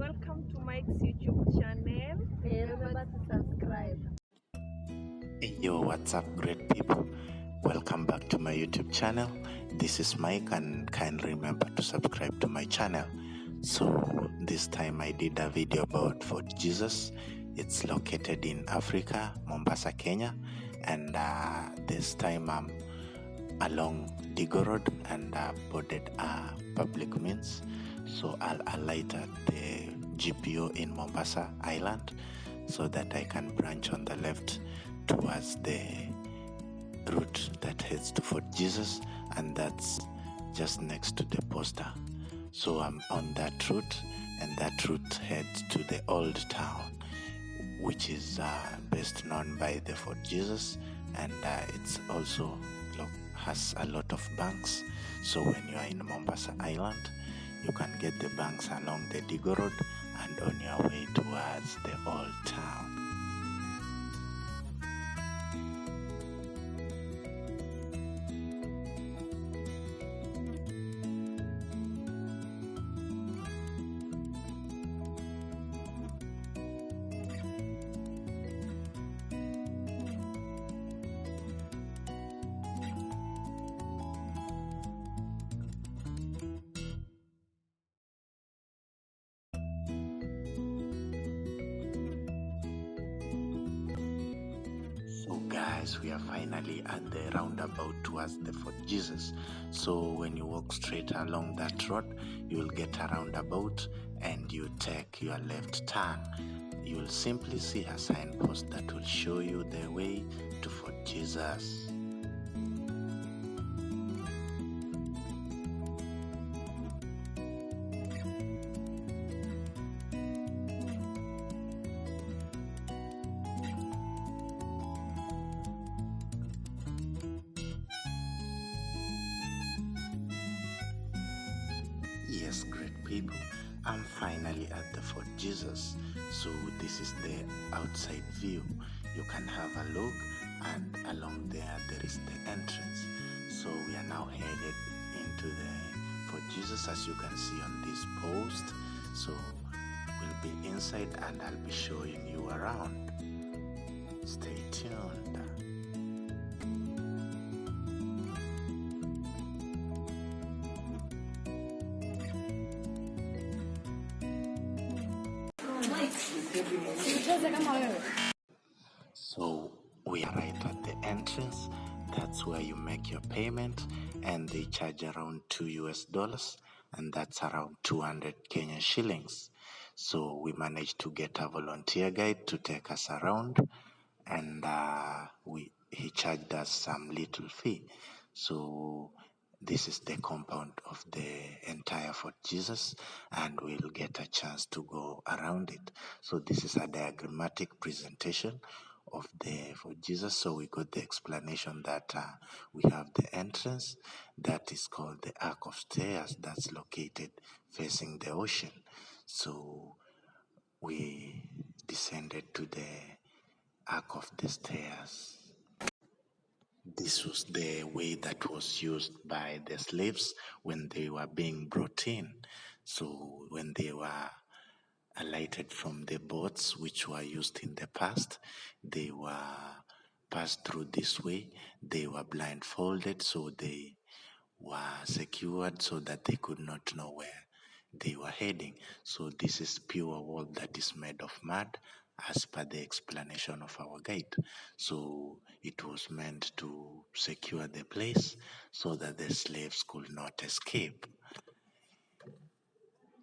welcome to Mike's YouTube channel. Remember to subscribe. Yo, what's up, great people? Welcome back to my YouTube channel. This is Mike, and kindly remember to subscribe to my channel. So this time I did a video about Fort Jesus. It's located in Africa, Mombasa, Kenya, and this time I'm along Digo Road and boarded public means. So I'll alight at the GPO in Mombasa Island so that I can branch on the left towards the route that heads to Fort Jesus, and that's just next to the poster. So I'm on that route, and that route heads to the old town, which is best known by the Fort Jesus, and it's also has a lot of banks. So when you are in Mombasa Island, you can get the banks along the Digo Road and on your way towards the old town. So guys, we are finally at the roundabout towards the Fort Jesus. So when you walk straight along that road, you will get a roundabout and you take your left turn. You will simply see a signpost that will show you the way to Fort Jesus. Yes, great people, I'm finally at the Fort Jesus. So this is the outside view. You can have a look, and along there is the entrance. So we are now headed into the Fort Jesus, as you can see on this post. So we'll be inside and I'll be showing you around. Stay tuned. So we are right at the entrance. That's where you make your payment, and they charge around $2, and that's around 200 Kenyan shillings. So we managed to get a volunteer guide to take us around, and he charged us some little fee. So this is the compound of the entire Fort Jesus, and we'll get a chance to go around it. So this is a diagrammatic presentation of the Fort Jesus. So we got the explanation that we have the entrance that is called the Arc of Stairs, that's located facing the ocean. So we descended to the Arc of the Stairs. This was the way that was used by the slaves when they were being brought in. So when they were alighted from the boats which were used in the past, they were passed through this way. They were blindfolded, so they were secured so that they could not know where they were heading. So this is pure wool that is made of mud, as per the explanation of our guide. So it was meant to secure the place so that the slaves could not escape.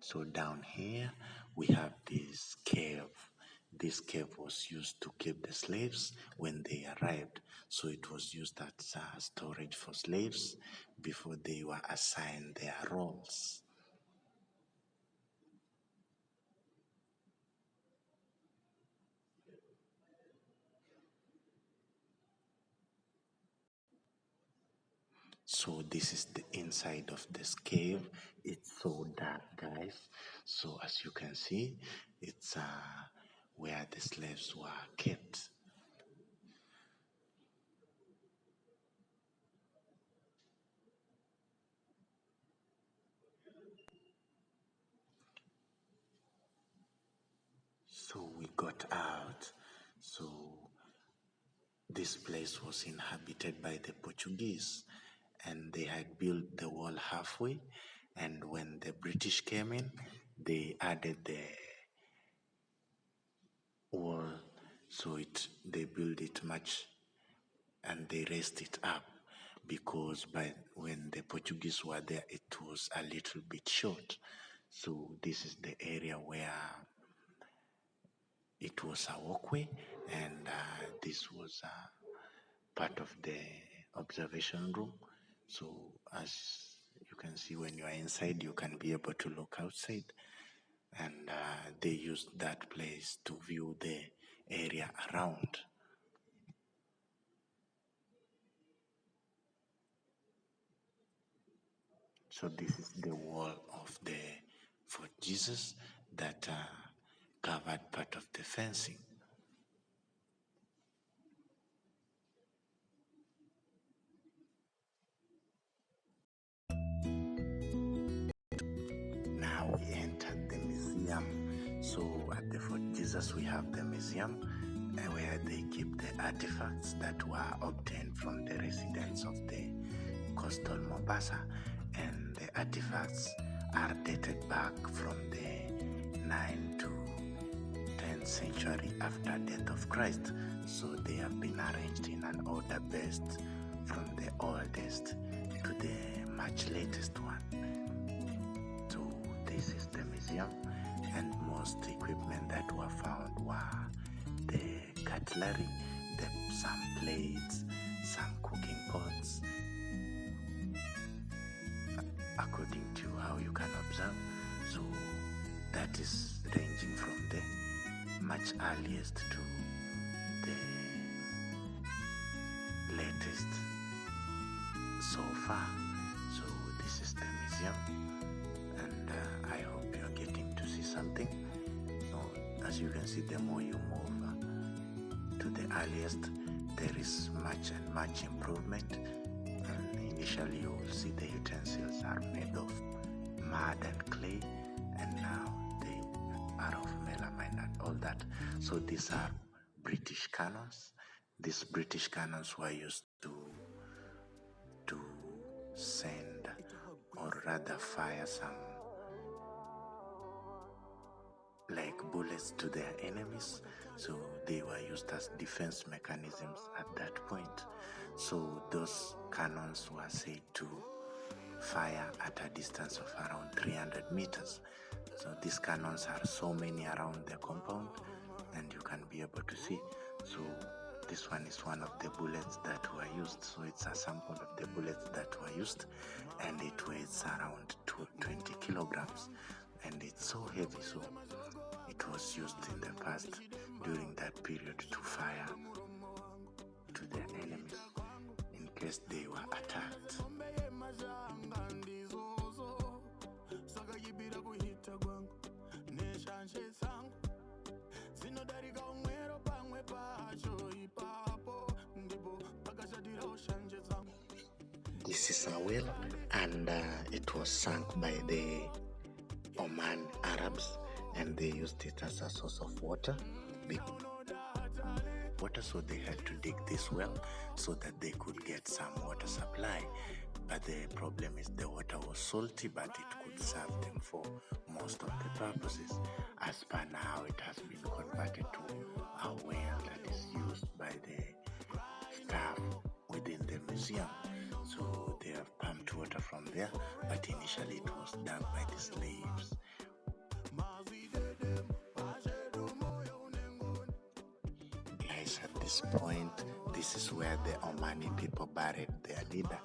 So down here we have this cave. This cave was used to keep the slaves when they arrived. So it was used as storage for slaves before they were assigned their roles. So this is the inside of this cave. It's so dark, guys. So as you can see, it's where the slaves were kept. got out. So this place was inhabited by the Portuguese, and they had built the wall halfway, and when the British came in, they added the wall, so they built it much, and they raised it up, because when the Portuguese were there, it was a little bit short. So this is the area where it was a walkway, and this was part of the observation room. So as you can see, when you are inside, you can be able to look outside, and they used that place to view the area around. So this is the wall of the Fort Jesus that covered part of the fencing. Now we entered the museum. So at the Fort Jesus we have the museum where they keep the artifacts that were obtained from the residents of the coastal Mombasa, and the artifacts are dated back from the 9th to 10th century after death of Christ. So they have been arranged in an order based from the oldest to the much latest one. So this is the museum, and most equipment that were found were the cutlery, some plates, some cooking pots, according to how you can observe. So that is ranging from the much earliest to the latest so far. So this is the museum, and I hope you are getting to see something. So as you can see, the more you move to the earliest, there is much and much improvement. And initially you will see the utensils are made of mud and clay, and now they are of melamine and all that. So these are British cannons. These British cannons were used to send, or rather fire, some like bullets to their enemies. So they were used as defense mechanisms at that point. So those cannons were said to fire at a distance of around 300 meters. So these cannons are so many around the compound, and you can be able to see. So this one is one of the bullets that were used. So it's a sample of the bullets that were used, and it weighs around 20 kilograms, and it's so heavy. So it was used in the past during that period to fire to their enemies in case they were attacked. This is a well, and it was sunk by the Oman Arabs, and they used it as a source of water. So they had to dig this well so that they could get some water supply. But the problem is the water was salty, but it could serve them for most of the purposes. As per now, it has been converted to a well that is used by the staff within the museum. So they have pumped water from there, but initially it was done by the slaves. Guys, at this point, this is where the Omani people buried their leader.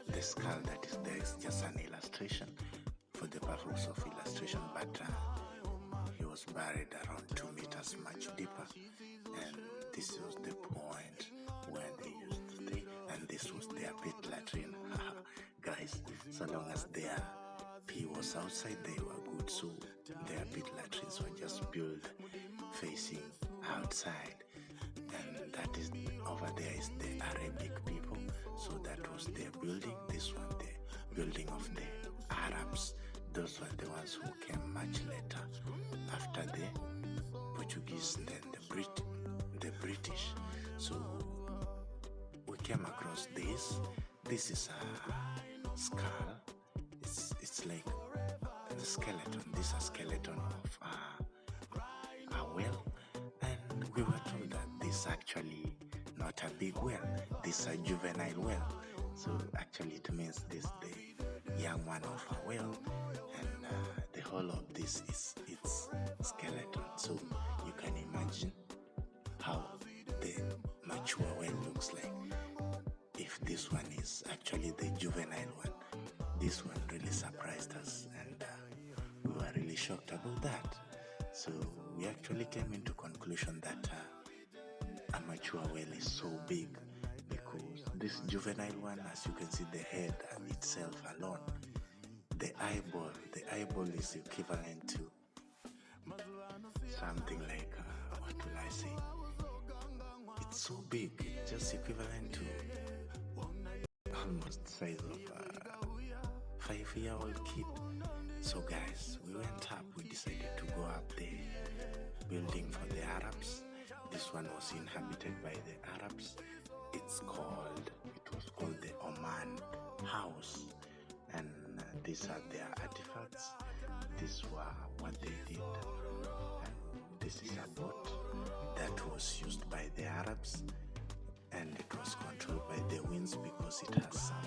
The skull that is there is just an illustration for the purpose of illustration, but he was buried around 2 meters much deeper, and this was the point where they used to stay, and this was their pit latrine. Guys, so long as their pee was outside, they were good. So their pit latrines were just built facing outside, and that is over there is the Arabic people. So that was their building. This one, the building of the Arabs. Those were the ones who came much later after the Portuguese, then the British. So we came across this. This is a skull. It's like the skeleton. This is a skeleton of a whale, and we were told that this actually not a big whale. This is a juvenile whale. So actually it means this the young one of a whale, and the whole of this is its skeleton. So you can imagine how the mature whale looks like. If this one is actually the juvenile one, this one really surprised us, and we were really shocked about that. So we actually came into conclusion that a mature whale is so big, because this juvenile one, as you can see, the head itself alone, the eyeball is equivalent to something like what will I say? It's so big, it's just equivalent to almost size of a 5-year-old kid. So guys, we went up. We decided to go up the building for the Arabs. This one was inhabited by the Arabs. It was called the Oman House, and these are their artifacts. These were what they did. And this is a boat that was used by the Arabs, and it was controlled by the winds because it has some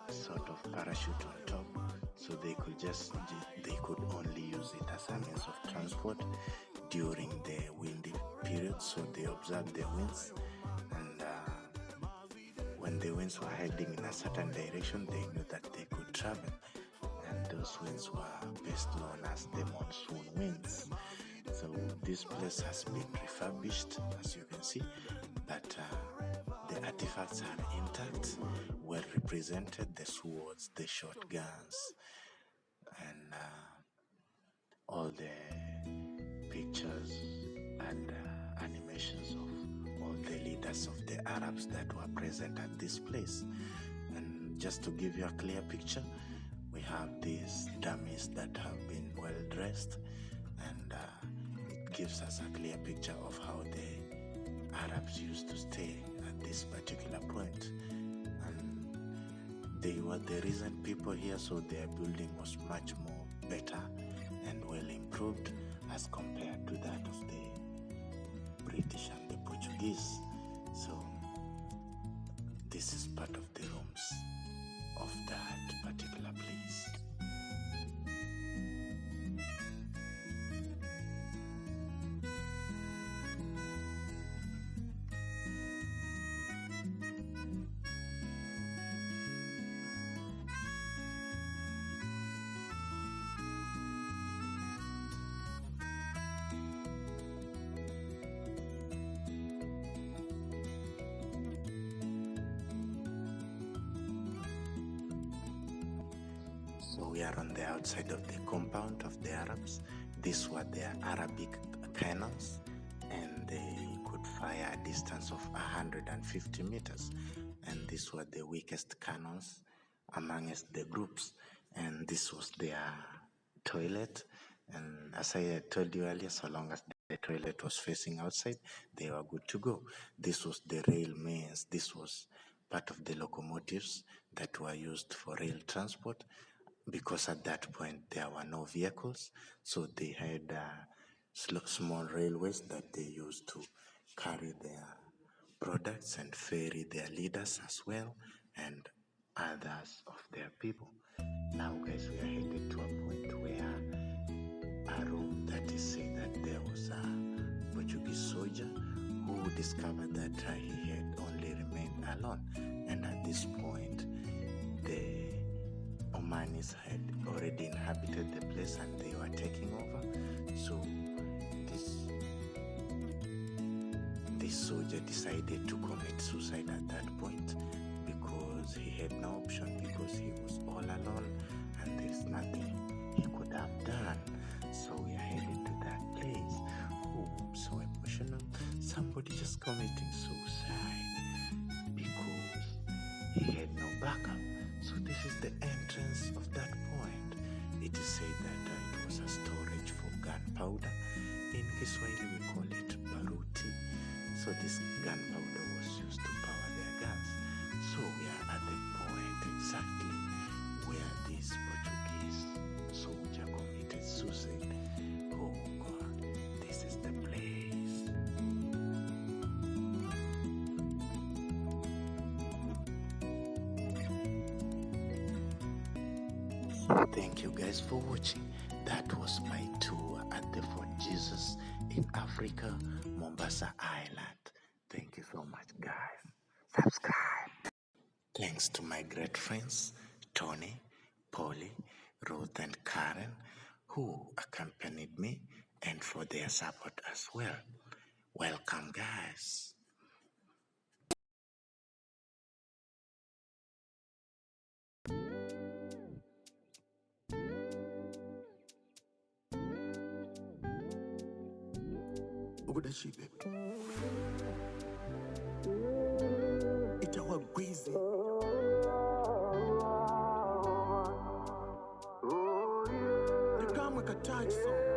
sort of parachute on top, so they could only use it as a means of transport during the windy period. So they observed the winds, and when the winds were heading in a certain direction, they knew that they could travel, and those winds were best known as the monsoon winds. So this place has been refurbished, as you can see, but the artifacts are intact, well represented, the swords, the shotguns, and all the pictures and animations of all the leaders of the Arabs that were present at this place. And just to give you a clear picture, we have these dummies that have been well dressed, and it gives us a clear picture of how the Arabs used to stay at this particular point. And they were the recent people here, so their building was much more better and well improved as compared to that of the British and the Portuguese. So this is part of the rooms of that particular place. So we are on the outside of the compound of the Arabs. These were their Arabic cannons, and they could fire a distance of 150 meters. And these were the weakest cannons amongst the groups. And this was their toilet. And as I told you earlier, so long as the toilet was facing outside, they were good to go. This was the rail mains. This was part of the locomotives that were used for rail transport, because at that point there were no vehicles, so they had small railways that they used to carry their products and ferry their leaders as well, and others of their people. Now guys, we are headed to a point where a room that is said that there was a Portuguese soldier who discovered that he had only remained alone, and at this point the Omanis had already inhabited the place and they were taking over. So this soldier decided to commit suicide at that point, because he had no option, because he was all alone and there's nothing he could have done. So we are headed to that place. Oh, so emotional. Somebody just committing suicide because he had no backup. So this is the entrance of that point. It is said that it was a storage gunpowder. In Kiswahili we call it baruti. So this gunpowder was used to power their guns. So we are at the point exactly where this Portuguese soldier committed suicide. Oh God, this is the place. Thank you guys for watching. That was my tour at the Fort Jesus in Africa, Mombasa Island. Thank you so much, guys. Subscribe. Thanks to my great friends, Tony, Polly, Ruth, and Karen, who accompanied me, and for their support as well. Welcome, guys. Ubudashibe itawa gwizi the kamwe kataji song